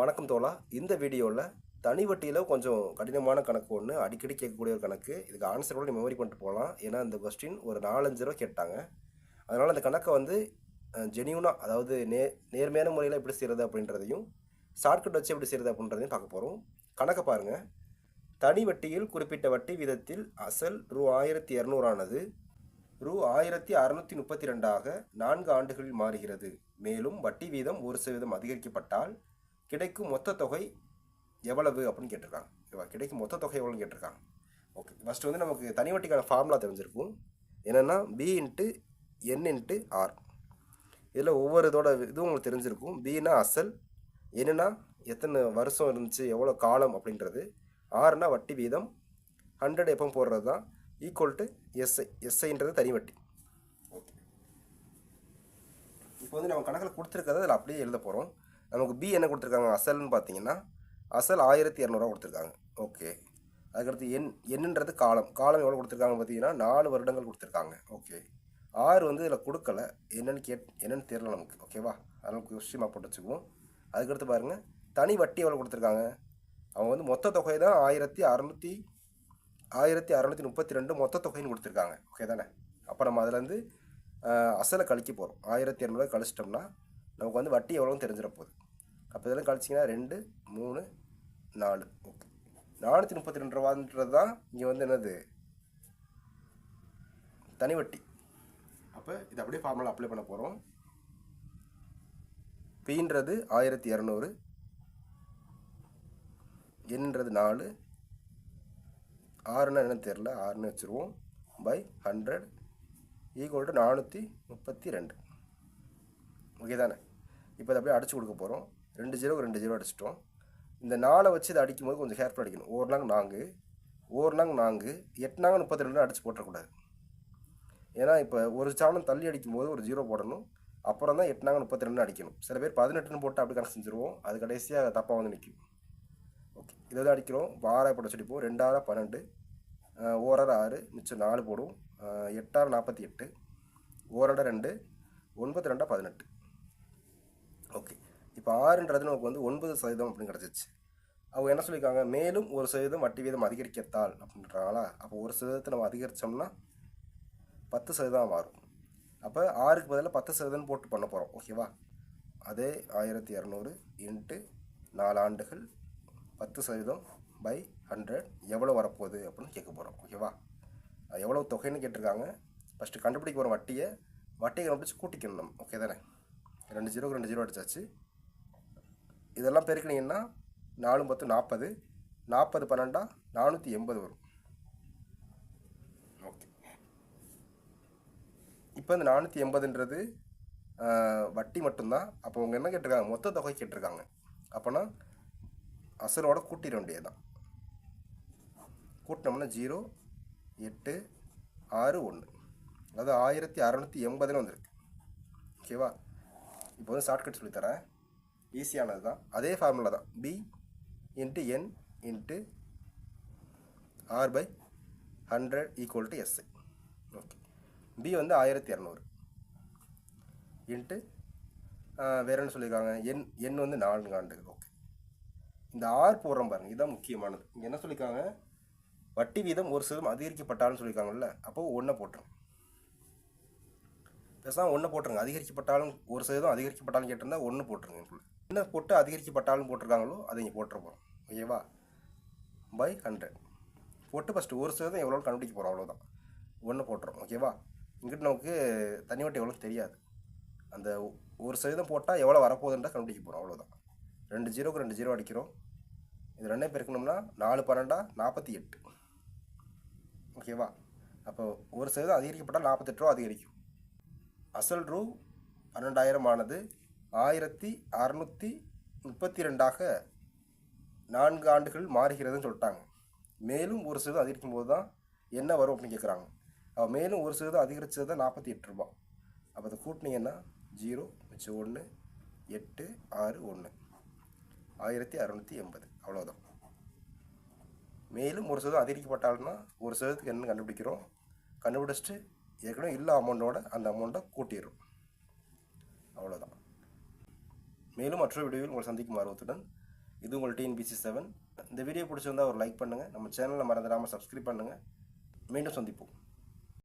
வணக்கம் தோழா. இந்த வீடியோவில் தனி வட்டியில் கொஞ்சம் கடினமான கணக்கு ஒன்று அடிக்கடி கேட்கக்கூடிய ஒரு கணக்கு. இதுக்கு ஆன்சர் கூட மெமரி பண்ணிட்டு போகலாம். ஏன்னா இந்த கொஸ்டின் ஒரு 4-5 தடவை கேட்டாங்க. அதனால் அந்த கணக்கை வந்து ஜெனியூனாக, அதாவது நேர்மையான முறையில் எப்படி செய்கிறது அப்படின்றதையும், ஷார்ட்கட் வச்சு எப்படி செய்கிறது அப்படின்றதையும் பார்க்க போகிறோம். கணக்கை பாருங்கள். தனி வட்டியில் குறிப்பிட்ட வட்டி வீதத்தில் அசல் ரூ 1200 ஆனது ரூ 1632 4 ஆண்டுகளில் மாறுகிறது. மேலும் வட்டி வீதம் 1% அதிகரிக்கப்பட்டால் கிடைக்கும் மொத்த தொகை எவ்வளவு அப்படின்னு கேட்டிருக்காங்க. ஓகேவா? கிடைக்கும் மொத்த தொகை எவ்வளோன்னு கேட்டிருக்காங்க. ஓகே, ஃபஸ்ட்டு வந்து நமக்கு தனி வட்டிக்கான ஃபார்முலா தெரிஞ்சிருக்கும். என்னென்னா B into N into R. இதில் ஒவ்வொரு இதோட இதுவும் உங்களுக்கு தெரிஞ்சிருக்கும். பின்னா அசல், என்னன்னா எத்தனை வருஷம் இருந்துச்சு, எவ்வளோ காலம் அப்படின்றது, ஆறுனா வட்டி வீதம், 100 எப்போ போடுறது தான், ஈக்குவல் டு எஸ்ஐ. எஸ்ஐன்றது தனி வட்டி. ஓகே, இப்போ வந்து நம்ம கணக்கில் கொடுத்துருக்கதை அதில் அப்படியே எழுத போகிறோம். நமக்கு பி என்ன கொடுத்துருக்காங்க, அசல்னு பார்த்தீங்கன்னா அசல் 1200 கொடுத்துருக்காங்க. ஓகே, அதுக்கடுத்து என்னன்றது காலம். காலம் எவ்வளோ கொடுத்துருக்காங்க பார்த்தீங்கன்னா 4 வருடங்கள் கொடுத்துருக்காங்க. ஓகே, ஆறு வந்து இதில் கொடுக்கல, என்னென்னு தெரியல நமக்கு. ஓகேவா? அதனால் கொஸ்டின் போட்டு வச்சுக்குவோம். அதுக்கடுத்து பாருங்கள், தனி வட்டி எவ்வளோ கொடுத்துருக்காங்க. அவங்க வந்து மொத்த தொகை தான் 1632 மொத்த தொகைன்னு கொடுத்துருக்காங்க. ஓகே தானே? அப்போ நம்ம அதிலேருந்து அசலை கழிக்க போகிறோம். 1200 கழிச்சிட்டோம்னா நமக்கு வந்து வட்டி எவ்வளோன்னு தெரிஞ்சிட போகுது. அப்போ இதெல்லாம் கழிச்சிங்கன்னா 2, 3, 4. ஓகே, 432 ரூபான்றது தான் இங்கே வந்து என்னது, தனி வட்டி. அப்போ இது அப்படியே ஃபார்முலா அப்ளை பண்ண போகிறோம். பின்றது 1200, என்னன்றது 4, ஆறுன்னா என்னன்னு தெரில, 6ன்னு வச்சுருவோம், பை 100 ஈக்குவல் டு 432. ஓகே தானே? இப்போ இதை அப்படியே அடிச்சு கொடுக்க போகிறோம். 2 0க்கு 2 0 அடிச்சிட்டோம். இந்த 4 வச்சு இதை அடிக்கும்போது கொஞ்சம் கேர்ஃபுல்லாக அடிக்கணும். 1 நாங்க 4, 1 நாங்க 4, 8 நாங்க 32 அடிச்சு போட்டக்கூடாது. ஏன்னா இப்போ ஒரு சாணம் தள்ளி அடிக்கும்போது ஒரு 0 போடணும், அப்புறம் தான் 8 நாங்க 32 அடிக்கணும். சில பேர் 18ன்னு போட்டு அப்படி கணக்கு செஞ்சுருவோம், அது கடைசியாக தப்பாக வந்து நிற்கும். ஓகே, இதை தான் அடிக்கிறோம். இப்போ 6 போட சொல்லிப்போம். 2 6 12, 1 6, மிச்சம் 4 போடும், 8 48, 1 2, 9 2 18. ஓகே, இப்போ 6ன்றது நமக்கு வந்து 9% அப்படின்னு கிடச்சிச்சு. அவங்க என்ன சொல்லியிருக்காங்க, மேலும் 1% வட்டி வீதம் அதிகரிக்கத்தால் அப்படின்றாங்களா. அப்போ 1% நம்ம அதிகரித்தோம்னா 10% மாறும். அப்போ 6க்கு பதிலாக 10% போட்டு பண்ண போகிறோம். ஓகேவா? அதே 1200 இன்ட்டு 4 ஆண்டுகள் 10% பை 100 எவ்வளோ வரப்போகுது அப்படின்னு கேட்க போகிறோம். ஓகேவா? எவ்வளோ தொகைன்னு கேட்டிருக்காங்க. ஃபஸ்ட்டு கண்டுபிடிக்க போகிற வட்டியை கண்டுபிடிச்சி கூட்டிக்கணும் நம்ம. ஓகே தானே? 2 0க்கு 2 0 அடிச்சாச்சு. இதெல்லாம் பெருக்கினீங்கன்னா 4 10 40, 40 12 480 வரும். ஓகே, இப்போ இந்த 480ன்றது வட்டி மட்டும்தான். அப்போ அவங்க என்ன கேட்டிருக்காங்க, மொத்த தொகை கேட்டிருக்காங்க. அப்போனா அசலோட கூட்டிட வேண்டியதுதான். கூட்டினோம்னா 0 8 6 1, அதாவது 1680 வந்திருக்கு. ஓகேவா? இப்போ வந்து ஷார்ட்கட் சொல்லித்தரேன், ஈஸியானது தான். அதே ஃபார்முலா தான், P into N into R by 100 equal to SI. Okay, P வந்து 1200 இன்ட்டு வேறு என்ன சொல்லியிருக்காங்க, என் வந்து 4 ஆண்டுகள். ஓகே, இந்த ஆர் போடுறோம் பாருங்கள், இதுதான் முக்கியமானது. இங்கே என்ன சொல்லியிருக்காங்க, வட்டி வீதம் 1% அதிகரிக்கப்பட்டாலும் சொல்லியிருக்காங்கல்ல. அப்போது 1 போட்டுருங்க. பேசாமல் 1 போட்டுருங்க. அதிகரிக்கப்பட்டாலும் 1% அதிகரிக்கப்பட்டாலும் கேட்டிருந்தா 1 போட்டுருங்க. என்ன போட்டு அதிகரிக்கப்பட்டாலும் போட்டிருக்காங்களோ அதை இங்கே போட்டுருப்போம். ஓகேவா? பை 100 போட்டு ஃபஸ்ட்டு 1% எவ்வளோன்னு கண்டுபிடிக்க போகிறோம். அவ்வளோதான், 1 போட்டுரும். ஓகேவா? இங்கிட்ட நமக்கு தனி வட்டி எவ்வளோ தெரியாது. அந்த 1% போட்டால் எவ்வளோ வரப்போகுதுன்றா கண்டுபிடிக்க போகிறோம். அவ்வளோதான். 2 0க்கு 2 0 அடிக்கிறோம். இது 2 பெருக்கணும்னா 4 12 48. ஓகேவா? அப்போ 1% அதிகரிக்கப்பட்டால் 48 ரூபா அதிகரிக்கும். அசல் ரூ 12,000 ஆனது 1632 4 ஆண்டுகள் மாறுகிறதுன்னு சொல்லிட்டாங்க. மேலும் 1% அதிகரிக்கும் போது தான் என்ன வரும் அப்படின்னு கேட்குறாங்க. மேலும் 1% அதிகரித்தது தான் 48 ரூபா. அப்போ அதை கூட்டினீங்கன்னா 0 மிச்சம் 1 8 6 1 1680. அவ்வளோதான். மேலும் 1% அதிகரிக்கப்பட்டால்னா 1%க்கு என்ன கண்டுபிடிக்கிறோம், கண்டுபிடிச்சிட்டு ஏற்கனவே இல்லை அமௌண்ட்டோட அந்த அமௌண்ட்டை கூட்டிடும். அவ்வளோதான். மேலும் மற்றொரு வீடியோவில் உங்களை சந்திக்கும் ஆர்வத்துடன் இது உங்கள் டிஎன்பிசி 7. இந்த வீடியோ பிடிச்சிருந்தால் ஒரு லைக் பண்ணுங்கள். நம்ம சேனலை மறந்துடாமல் சப்ஸ்கிரைப் பண்ணுங்கள். மீண்டும் சந்திப்போம்.